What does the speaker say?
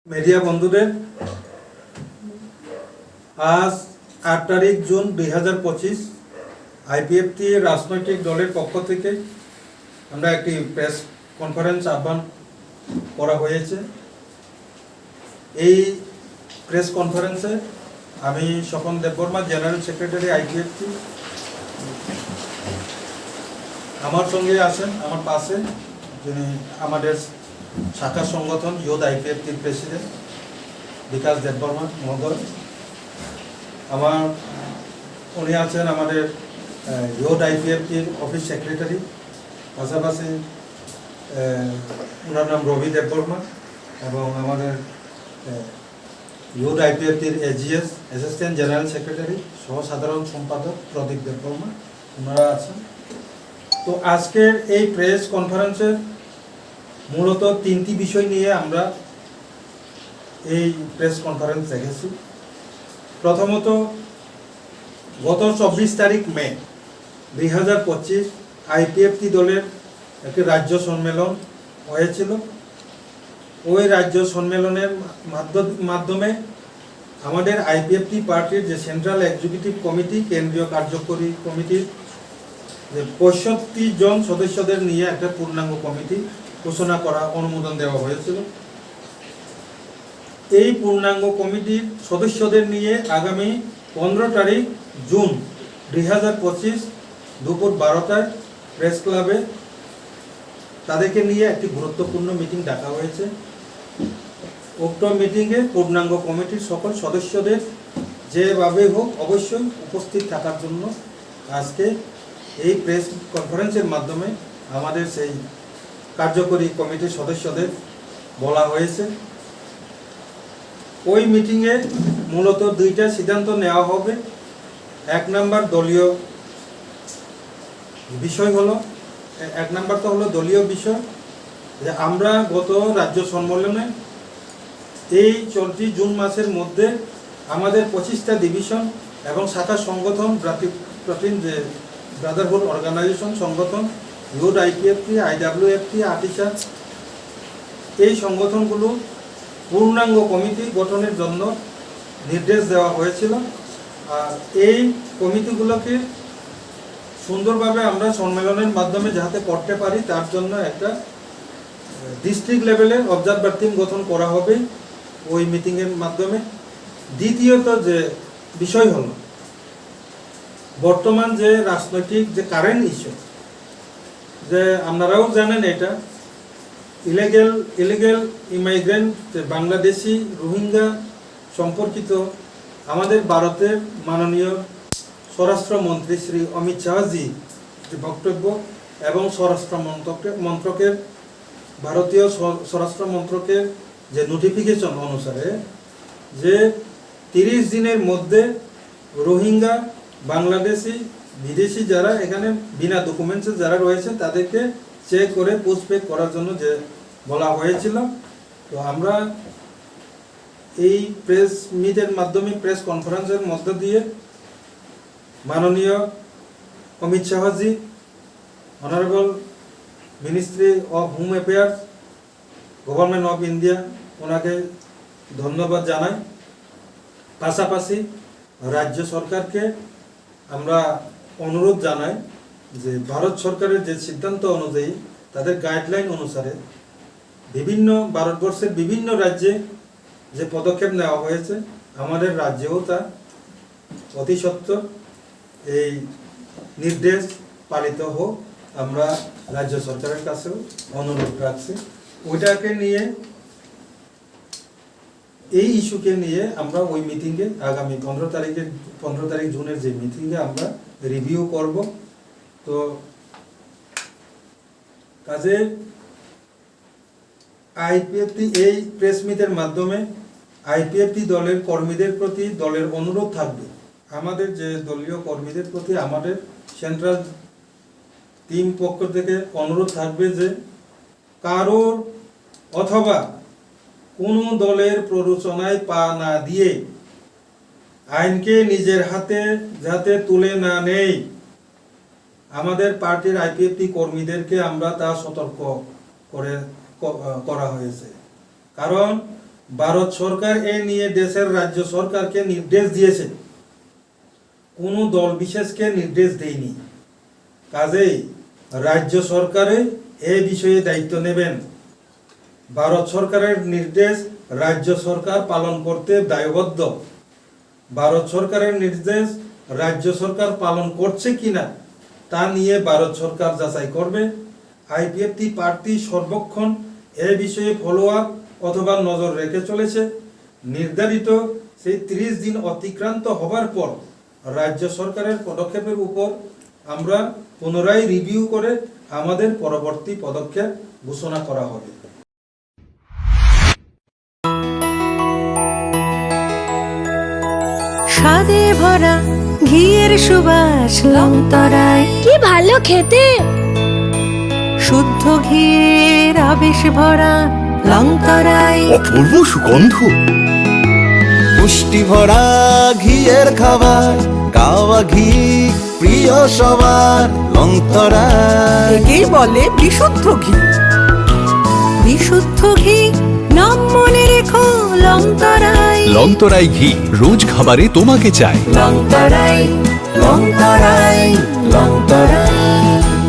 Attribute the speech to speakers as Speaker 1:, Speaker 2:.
Speaker 1: Media বন্ধুদের আজ ৮ তারিখ জুন ২০২৫ আইপিএফটি রাজনৈতিক দলের পক্ষ থেকে আমরা একটি প্রেস কনফারেন্স আহ্বান করা হয়েছে। এই প্রেস কনফারেন্সে আমি Swapan Debbarma, general secretary IPFT, আমার সঙ্গে আছেন আমার পাশে যিনি আমাদের শাখা সংগঠন ইউথ আইপিএফটির প্রেসিডেন্ট বিকাশ দেববর্মা মহোদয়, উনি আছেন আমাদের ইউথ আইপিএফটির অফিস সেক্রেটারি, পাশাপাশি ওনার নাম রবি দেববর্মা, এবং আমাদের ইউথ আইপিএফটির এজিএস অ্যাসিস্ট্যান্ট জেনারেল সেক্রেটারি সহ সাধারণ সম্পাদক প্রদীপ দেববর্মা, ওনারা আছেন। তো আজকের এই প্রেস কনফারেন্সের মূলত তিনটি বিষয় নিয়ে আমরা এই প্রেস কনফারেন্স রেখেছি। প্রথমত, গত ২৪ তারিখ মে ২০২৫ আইপিএফটি দলের একটি রাজ্য সম্মেলন হয়েছিল। ওই রাজ্য সম্মেলনের মাধ্যমে আমাদের আইপিএফটি পার্টির যে সেন্ট্রাল এক্সিকিউটিভ কমিটি, কেন্দ্রীয় কার্যকরী কমিটির যে ৬৫ জন সদস্যদের নিয়ে একটা পূর্ণাঙ্গ কমিটি ঘোষণা করা, অনুমোদন দেওয়া হয়েছিল। এই পূর্ণাঙ্গ কমিটির সদস্যদের নিয়ে আগামী ১৫ তারিখ জুন ২০২৫ দুপুর ১২টায় প্রেস ক্লাবে তাদেরকে নিয়ে একটি গুরুত্বপূর্ণ মিটিং ডাকা হয়েছে। উক্ত মিটিংয়ে পূর্ণাঙ্গ কমিটির সকল সদস্যদের যেভাবে হোক অবশ্যই উপস্থিত থাকার জন্য আজকে এই প্রেস কনফারেন্সের মাধ্যমে আমাদের সেই কার্যকরী কমিটির সদস্যদের বলা হয়েছে। ওই মিটিংয়ে মূলত দুইটা সিদ্ধান্ত নেওয়া হবে। এক নাম্বার দলীয় বিষয় হলো, এক নাম্বার তো হলো দলীয় বিষয়, যে আমরা গত রাজ্য সম্মেলনে এই চলতি জুন মাসের মধ্যে আমাদের 25টা ডিভিশন এবং শাখা সংগঠন, যে ব্রাদারহুড অর্গানাইজেশন সংগঠন, ইউথ আইপিএফটি, আইডাব্লিউএফটি, আটিসা, এই সংগঠনগুলো পূর্ণাঙ্গ কমিটি গঠনের জন্য নির্দেশ দেওয়া হয়েছিল। আর এই কমিটিগুলোকে সুন্দরভাবে আমরা সম্মেলনের মাধ্যমে যাতে করতে পারি তার জন্য একটা ডিস্ট্রিক্ট লেভেলের অবজারভার টিম গঠন করা হবে ওই মিটিংয়ের মাধ্যমে। দ্বিতীয়ত যে বিষয় হলো, বর্তমান যে রাজনৈতিক যে কারেন্ট ইস্যু, যে আপনারাও জানেন এটা ইলিগেল ইমাইগ্রেন্ট, বাংলাদেশি রোহিঙ্গা সম্পর্কিত আমাদের ভারতের মাননীয় স্বরাষ্ট্রমন্ত্রী শ্রী অমিত শাহজি যে বক্তব্য এবং মন্ত্রকের ভারতীয় স্বরাষ্ট্র মন্ত্রকের যে নোটিফিকেশন অনুসারে যে 30 দিনের মধ্যে রোহিঙ্গা, বাংলাদেশি, বিদেশি যারা এখানে বিনা ডকুমেন্টসে যারা রয়েছে তাদেরকে চেক করে পুশব্যাক করার জন্য যে বলা হয়েছিল। তো আমরা এই প্রেস মিটের মাধ্যমে, প্রেস কনফারেন্সের মধ্য দিয়ে মাননীয় Amit Shahji, honourable ministry of home affairs, government of India, ওনাকে ধন্যবাদ জানাই। পাশাপাশি রাজ্য সরকারকে আমরা অনুরোধ জানাই যে ভারত সরকারের যে সিদ্ধান্ত অনুযায়ী, তাদের গাইডলাইন অনুসারে ভারতবর্ষের বিভিন্ন রাজ্যে যে পদক্ষেপ নেওয়া হয়েছে, আমাদের রাজ্যেও তা অতি সত্বর এই নির্দেশ পালিত হোক, আমরা রাজ্য সরকারের কাছেও অনুরোধ রাখছি। ওইটাকে নিয়ে, এই ইস্যুকে নিয়ে আমরা ওই মিটিংয়ে আগামী 15 তারিখ জুনের যে মিটিংয়ে আমরা রিভিউ করব। তো কাজে আইপিএফটি এই প্রেস মিটের মাধ্যমে আইপিএফটি দলের কর্মীদের প্রতি দলের অনুরোধ থাকবে, আমাদের যে দলীয় কর্মীদের প্রতি আমাদের সেন্ট্রাল টিম পক্ষ থেকে অনুরোধ থাকবে যে কারোর অথবা কোনো দলের প্ররোচনায় পা না দিয়ে, আইনকে নিজের হাতে যাতে তুলে না নেই, আমাদের পার্টির আইপিএফটি কর্মীদেরকে আমরা তা সতর্ক করা হয়েছে। কারণ ভারত সরকার এ নিয়ে দেশের রাজ্য সরকারকে নির্দেশ দিয়েছে, কোনো দল বিশেষকে নির্দেশ দেয়নি। কাজেই রাজ্য সরকারে এই বিষয়ে দায়িত্ব নেবেন। ভারত সরকারের নির্দেশ রাজ্য সরকার পালন করতে দায়বদ্ধ। ভারত সরকারের নির্দেশ রাজ্য সরকার পালন করছে কিনা তা নিয়ে ভারত সরকার যাচাই করবে। আইপিএফটি প্রার্থী সর্বক্ষণ এ বিষয়ে ফলো আপ অথবা নজর রেখে চলেছে। নির্ধারিত সেই 30 দিন অতিক্রান্ত হবার পর রাজ্য সরকারের পদক্ষেপের উপর আমরা পুনরায় রিভিউ করে আমাদের পরবর্তী পদক্ষেপ ঘোষণা করা হবে।
Speaker 2: স্বাদে ভরা ঘিয়ের সুবাস লংতরায়,
Speaker 3: কি ভালো খেতে।
Speaker 2: শুদ্ধ ঘিয়ের আবেশ ভরা লংতরায়,
Speaker 4: অপূর্ব সুগন্ধ, পুষ্টি ভরা ঘিয়ের খাবার, গাওয়া ঘি প্রিয় সবার লংতরায়।
Speaker 2: একেই বলে বিশুদ্ধ ঘি। বিশুদ্ধ ঘি নাম মনে রেখো লংতরায়।
Speaker 4: লংতরাই ঘি রোজ খাবারে তোমাকে চাই।
Speaker 2: লংতরায়, লংতরায়, লংতরায়।